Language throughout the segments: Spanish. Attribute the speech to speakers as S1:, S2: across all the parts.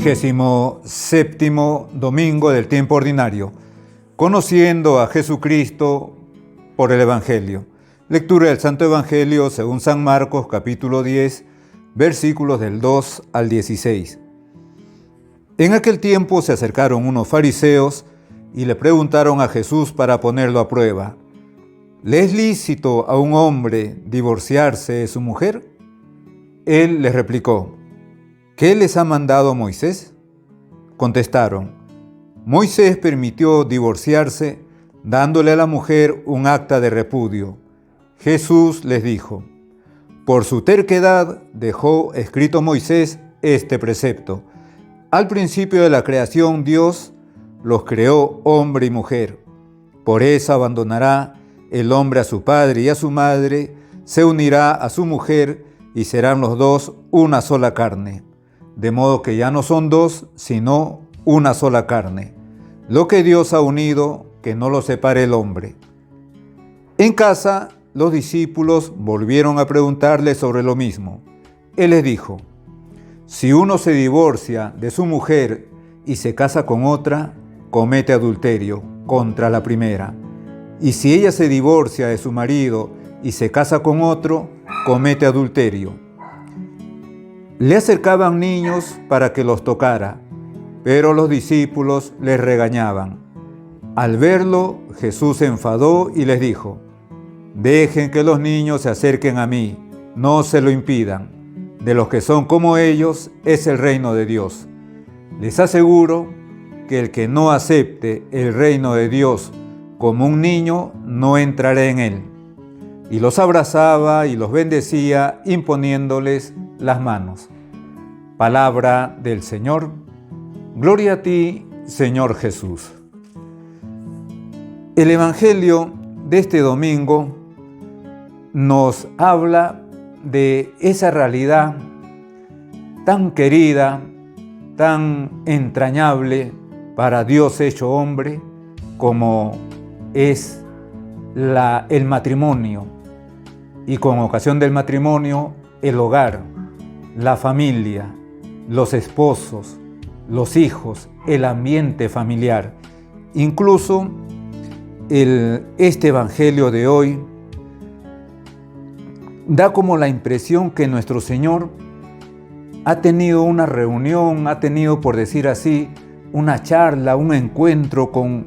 S1: 27º domingo del tiempo ordinario. Conociendo a Jesucristo por el Evangelio. Lectura del Santo Evangelio según San Marcos, capítulo 10, versículos del 2 al 16. En aquel tiempo se acercaron unos fariseos y le preguntaron a Jesús para ponerlo a prueba: ¿le es lícito a un hombre divorciarse de su mujer? Él les replicó: ¿qué les ha mandado Moisés? Contestaron: Moisés permitió divorciarse dándole a la mujer un acta de repudio. Jesús les dijo: por su terquedad dejó escrito Moisés este precepto. Al principio de la creación Dios los creó hombre y mujer. Por eso abandonará el hombre a su padre y a su madre, se unirá a su mujer y serán los dos una sola carne. De modo que ya no son dos, sino una sola carne. Lo que Dios ha unido, que no lo separe el hombre. En casa, los discípulos volvieron a preguntarle sobre lo mismo. Él les dijo: si uno se divorcia de su mujer y se casa con otra, comete adulterio contra la primera. Y si ella se divorcia de su marido y se casa con otro, comete adulterio. Le acercaban niños para que los tocara, pero los discípulos les regañaban. Al verlo, Jesús se enfadó y les dijo: dejen que los niños se acerquen a mí, no se lo impidan. De los que son como ellos es el reino de Dios. Les aseguro que el que no acepte el reino de Dios como un niño, no entrará en él. Y los abrazaba y los bendecía, imponiéndoles las manos. Palabra del Señor. Gloria a ti, Señor Jesús. El Evangelio de este domingo nos habla de esa realidad tan querida, tan entrañable para Dios hecho hombre, como es el matrimonio. Y con ocasión del matrimonio, el hogar, la familia, los esposos, los hijos, el ambiente familiar. Incluso este Evangelio de hoy da como la impresión que nuestro Señor ha tenido una reunión, ha tenido, por decir así, una charla, un encuentro con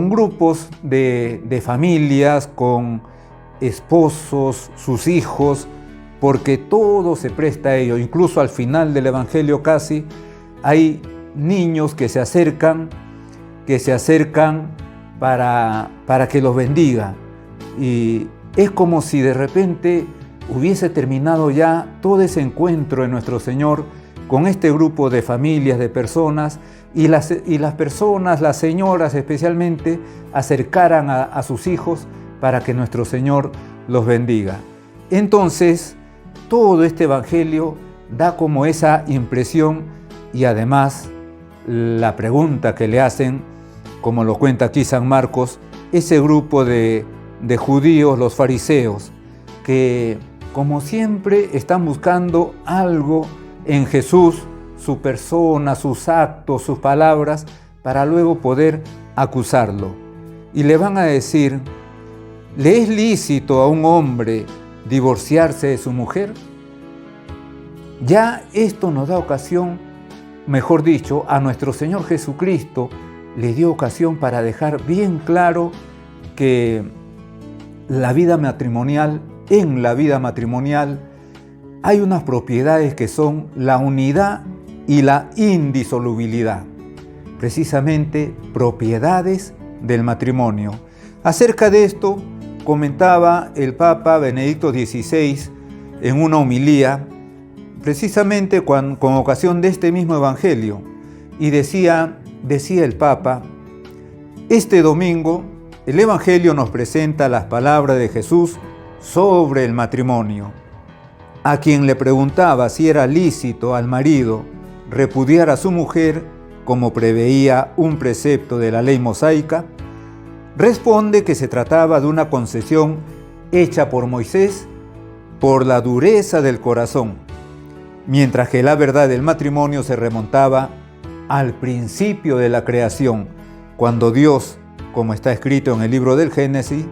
S1: grupos de familias, con esposos, sus hijos, porque todo se presta a ello. Incluso al final del Evangelio casi hay niños que se acercan para que los bendiga. Y es como si de repente hubiese terminado ya todo ese encuentro de nuestro Señor con este grupo de familias, de personas, y las personas, las señoras especialmente, acercaran a sus hijos para que nuestro Señor los bendiga. Entonces, todo este Evangelio da como esa impresión, y además la pregunta que le hacen, como lo cuenta aquí San Marcos, ese grupo de judíos, los fariseos, que como siempre están buscando algo en Jesús, su persona, sus actos, sus palabras, para luego poder acusarlo. Y le van a decir: ¿le es lícito a un hombre divorciarse de su mujer? Ya esto nos da ocasión, mejor dicho, a nuestro Señor Jesucristo le dio ocasión para dejar bien claro que en la vida matrimonial hay unas propiedades que son la unidad y la indisolubilidad, precisamente propiedades del matrimonio. Acerca de esto comentaba el Papa Benedicto XVI en una homilía, precisamente con ocasión de este mismo Evangelio, y decía el Papa: este domingo el Evangelio nos presenta las palabras de Jesús sobre el matrimonio. A quien le preguntaba si era lícito al marido repudiar a su mujer, como preveía un precepto de la ley mosaica, responde que se trataba de una concesión hecha por Moisés por la dureza del corazón, mientras que la verdad del matrimonio se remontaba al principio de la creación, cuando Dios, como está escrito en el libro del Génesis,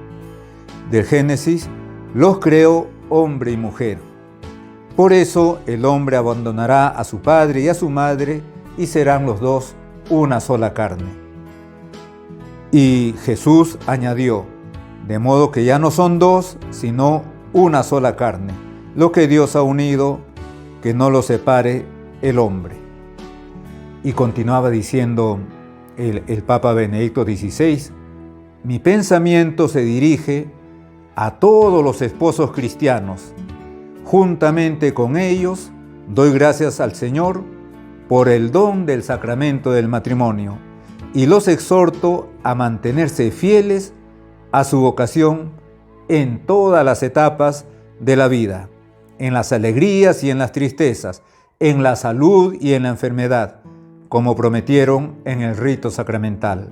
S1: los creó hombre y mujer. Por eso el hombre abandonará a su padre y a su madre y serán los dos una sola carne. Y Jesús añadió, de modo que ya no son dos, sino una sola carne. Lo que Dios ha unido, que no lo separe el hombre. Y continuaba diciendo el Papa Benedicto XVI, mi pensamiento se dirige a todos los esposos cristianos. Juntamente con ellos, doy gracias al Señor por el don del sacramento del matrimonio y los exhorto a mantenerse fieles a su vocación en todas las etapas de la vida, en las alegrías y en las tristezas, en la salud y en la enfermedad, como prometieron en el rito sacramental.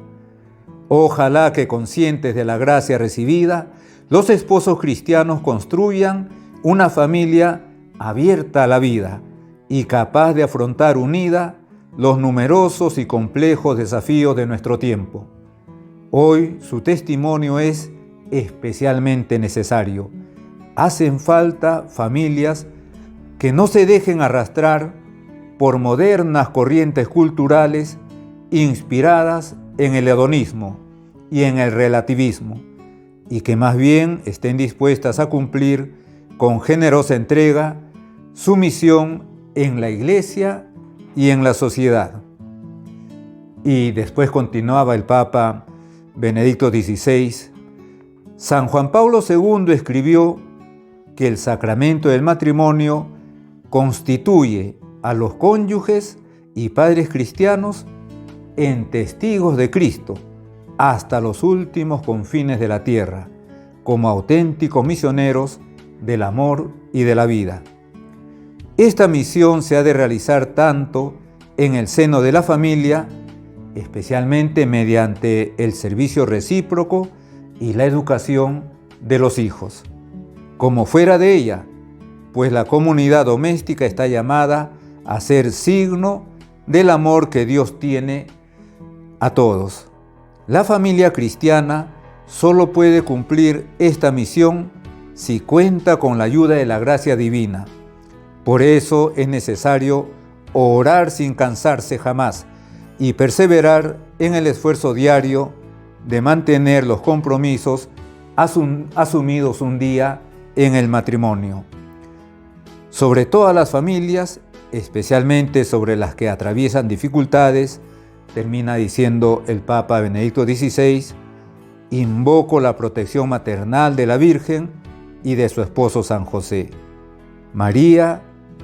S1: Ojalá que, conscientes de la gracia recibida, los esposos cristianos construyan una familia abierta a la vida y capaz de afrontar unida los numerosos y complejos desafíos de nuestro tiempo. Hoy su testimonio es especialmente necesario. Hacen falta familias que no se dejen arrastrar por modernas corrientes culturales inspiradas en el hedonismo y en el relativismo, y que más bien estén dispuestas a cumplir con generosa entrega su misión en la Iglesia y en la sociedad. Y después continuaba el Papa Benedicto XVI, San Juan Pablo II escribió que el sacramento del matrimonio constituye a los cónyuges y padres cristianos en testigos de Cristo hasta los últimos confines de la tierra, como auténticos misioneros del amor y de la vida. Esta misión se ha de realizar tanto en el seno de la familia, especialmente mediante el servicio recíproco y la educación de los hijos, como fuera de ella, pues la comunidad doméstica está llamada a ser signo del amor que Dios tiene a todos. La familia cristiana solo puede cumplir esta misión si cuenta con la ayuda de la gracia divina. Por eso es necesario orar sin cansarse jamás y perseverar en el esfuerzo diario de mantener los compromisos asumidos un día en el matrimonio. Sobre todas las familias, especialmente sobre las que atraviesan dificultades, termina diciendo el Papa Benedicto XVI, invoco la protección maternal de la Virgen y de su esposo San José. María,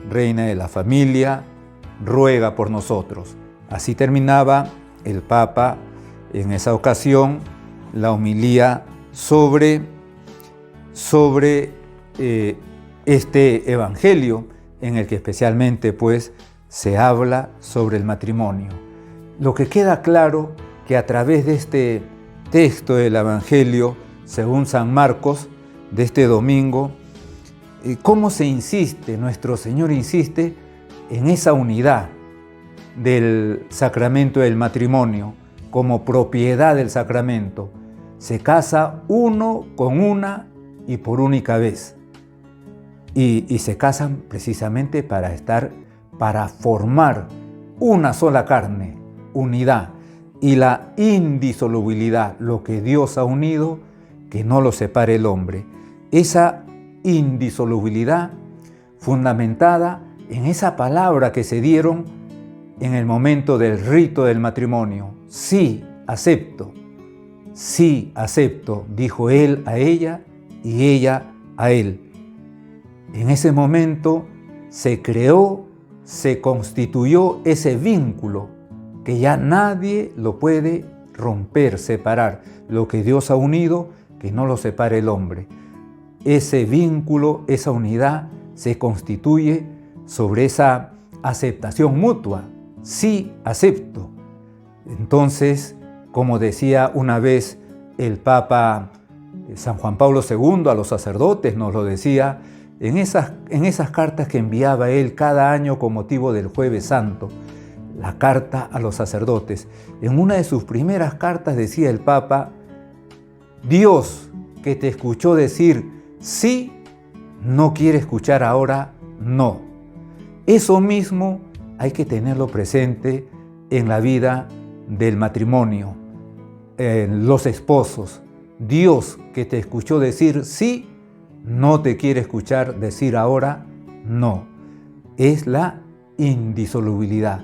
S1: Reina de la familia, ruega por nosotros. Así terminaba el Papa en esa ocasión la homilía sobre este evangelio en el que especialmente pues se habla sobre el matrimonio. Lo que queda claro que a través de este texto del evangelio según San Marcos de este domingo, cómo se insiste, nuestro Señor insiste en esa unidad del sacramento del matrimonio como propiedad del sacramento. Se casa uno con una y por única vez. Y se casan precisamente para formar una sola carne, unidad y la indisolubilidad, lo que Dios ha unido, que no lo separe el hombre. Esa indisolubilidad fundamentada en esa palabra que se dieron en el momento del rito del matrimonio. Sí, acepto, dijo él a ella y ella a él. En ese momento se creó, se constituyó ese vínculo que ya nadie lo puede romper, separar. Lo que Dios ha unido, que no lo separe el hombre. Ese vínculo, esa unidad se constituye sobre esa aceptación mutua. Sí, acepto. Entonces, como decía una vez el Papa San Juan Pablo II a los sacerdotes, nos lo decía en esas cartas que enviaba él cada año con motivo del Jueves Santo, la carta a los sacerdotes. En una de sus primeras cartas decía el Papa: Dios, que te escuchó decir sí, no quiere escuchar ahora no. Eso mismo hay que tenerlo presente en la vida del matrimonio, en los esposos. Dios, que te escuchó decir sí, no te quiere escuchar decir ahora no. Es la indisolubilidad,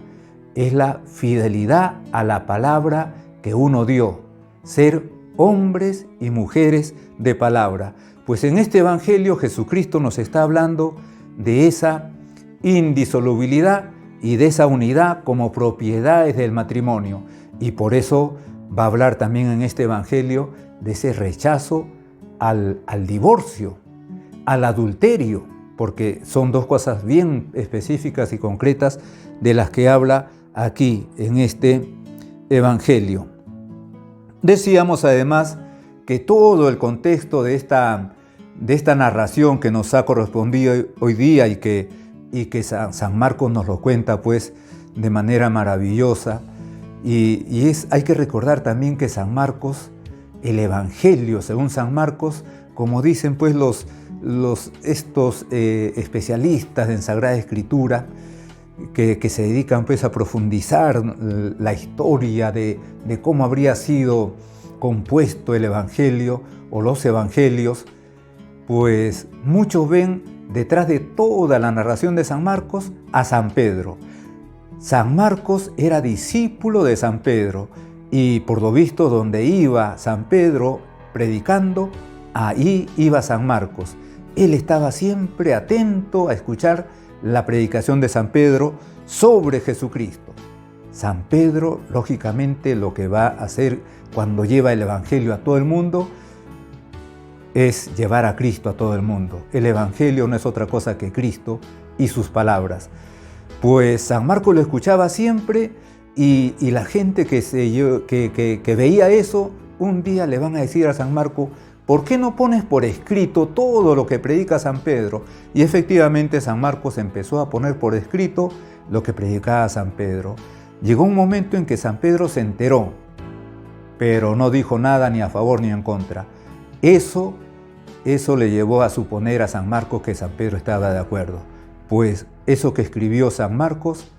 S1: es la fidelidad a la palabra que uno dio, ser hombres y mujeres de palabra. Pues en este Evangelio Jesucristo nos está hablando de esa indisolubilidad y de esa unidad como propiedades del matrimonio. Y por eso va a hablar también en este Evangelio de ese rechazo al divorcio, al adulterio, porque son dos cosas bien específicas y concretas de las que habla aquí en este Evangelio. Decíamos además que todo el contexto de esta narración que nos ha correspondido hoy día y que San Marcos nos lo cuenta pues de manera maravillosa, hay que recordar también que San Marcos, el Evangelio según San Marcos, como dicen pues estos especialistas en Sagrada Escritura, que se dedican pues a profundizar la historia de cómo habría sido compuesto el Evangelio o los Evangelios, pues muchos ven detrás de toda la narración de San Marcos a San Pedro. San Marcos era discípulo de San Pedro y por lo visto donde iba San Pedro predicando, ahí iba San Marcos. Él estaba siempre atento a escuchar la predicación de San Pedro sobre Jesucristo. San Pedro, lógicamente, lo que va a hacer cuando lleva el Evangelio a todo el mundo es llevar a Cristo a todo el mundo. El Evangelio no es otra cosa que Cristo y sus palabras. Pues San Marcos lo escuchaba siempre y la gente que veía eso, un día le van a decir a San Marcos: ¿por qué no pones por escrito todo lo que predica San Pedro? Y efectivamente San Marcos empezó a poner por escrito lo que predicaba San Pedro. Llegó un momento en que San Pedro se enteró, pero no dijo nada ni a favor ni en contra. Eso le llevó a suponer a San Marcos que San Pedro estaba de acuerdo. Pues eso que escribió San Marcos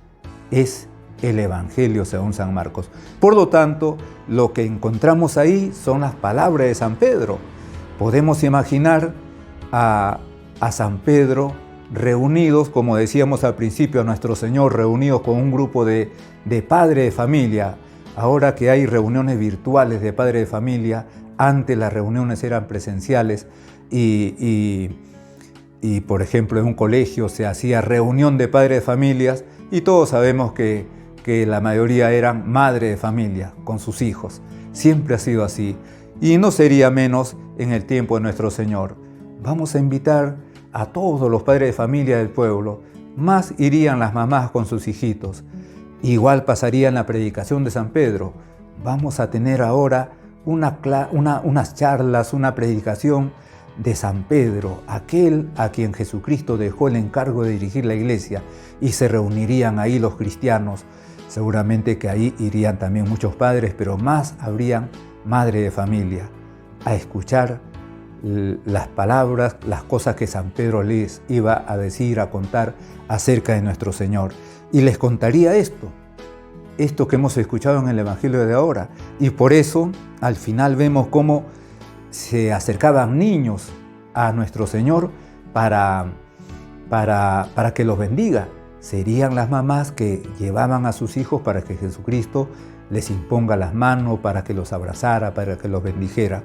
S1: es el Evangelio según San Marcos. Por lo tanto, lo que encontramos ahí son las palabras de San Pedro. Podemos imaginar a San Pedro reunidos, como decíamos al principio, a nuestro Señor reunidos con un grupo de padres de familia. Ahora que hay reuniones virtuales de padres de familia, antes las reuniones eran presenciales y por ejemplo en un colegio se hacía reunión de padres de familias y todos sabemos que la mayoría eran madres de familia con sus hijos. Siempre ha sido así y no sería menos en el tiempo de nuestro Señor. Vamos a invitar a todos los padres de familia del pueblo, más irían las mamás con sus hijitos. Igual pasaría en la predicación de San Pedro. Vamos a tener ahora unas charlas, una predicación de San Pedro, aquel a quien Jesucristo dejó el encargo de dirigir la iglesia, y se reunirían ahí los cristianos. Seguramente que ahí irían también muchos padres, pero más habrían madres de familia a escuchar las palabras, las cosas que San Pedro les iba a decir, a contar acerca de nuestro Señor. Y les contaría esto que hemos escuchado en el Evangelio de ahora. Y por eso, al final vemos cómo se acercaban niños a nuestro Señor para que los bendiga. Serían las mamás que llevaban a sus hijos para que Jesucristo les imponga las manos, para que los abrazara, para que los bendijera.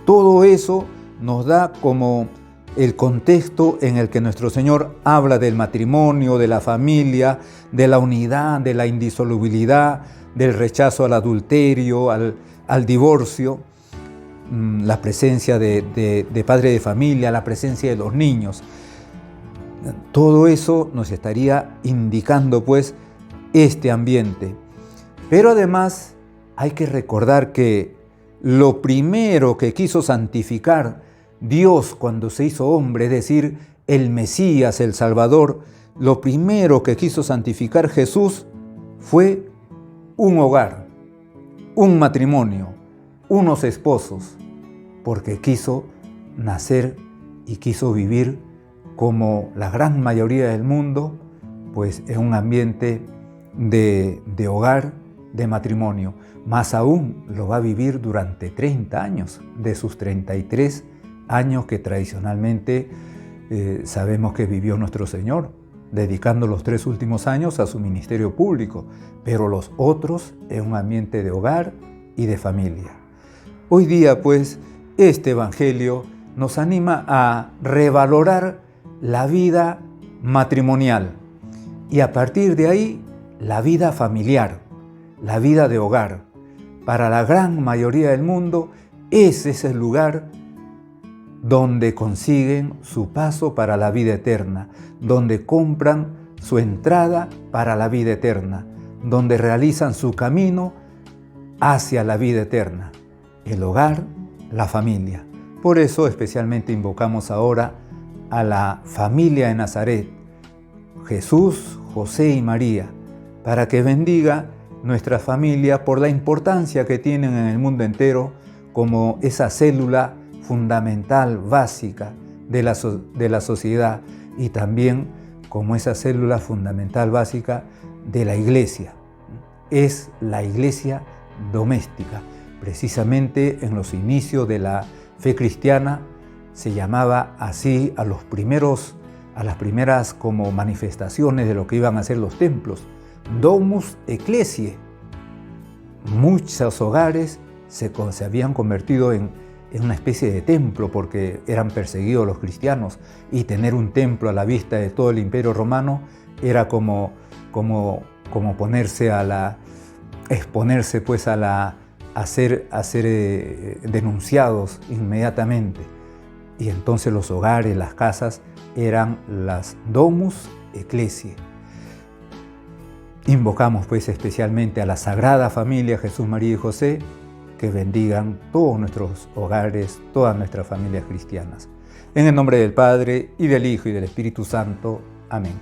S1: Todo eso nos da como el contexto en el que nuestro Señor habla del matrimonio, de la familia, de la unidad, de la indisolubilidad, del rechazo al adulterio, al divorcio, la presencia de padre de familia, la presencia de los niños. Todo eso nos estaría indicando pues este ambiente. Pero además hay que recordar que lo primero que quiso santificar Dios cuando se hizo hombre, es decir, el Mesías, el Salvador, lo primero que quiso santificar Jesús fue un hogar, un matrimonio, unos esposos, porque quiso nacer y quiso vivir como la gran mayoría del mundo, pues en un ambiente de hogar, de matrimonio. Más aún lo va a vivir durante 30 años, de sus 33 años que tradicionalmente sabemos que vivió nuestro Señor, dedicando los 3 últimos años a su ministerio público, pero los otros en un ambiente de hogar y de familia. Hoy día, pues, este Evangelio nos anima a revalorar la vida matrimonial y a partir de ahí la vida familiar, la vida de hogar. Para la gran mayoría del mundo, ese es el lugar donde consiguen su paso para la vida eterna, donde compran su entrada para la vida eterna, donde realizan su camino hacia la vida eterna, el hogar, la familia. Por eso especialmente invocamos ahora a la familia de Nazaret, Jesús, José y María, para que bendiga nuestra familia por la importancia que tienen en el mundo entero como esa célula fundamental, básica de la sociedad y también como esa célula fundamental, básica de la iglesia. Es la iglesia doméstica. Precisamente en los inicios de la fe cristiana se llamaba así a las primeras como manifestaciones de lo que iban a ser los templos, Domus Ecclesiae. Muchos hogares se habían convertido en una especie de templo porque eran perseguidos los cristianos, y tener un templo a la vista de todo el Imperio Romano era como exponerse pues a ser denunciados inmediatamente. Y entonces los hogares, las casas, eran las Domus Ecclesiae. Invocamos pues especialmente a la Sagrada Familia, Jesús, María y José, que bendigan todos nuestros hogares, todas nuestras familias cristianas. En el nombre del Padre, y del Hijo, y del Espíritu Santo. Amén.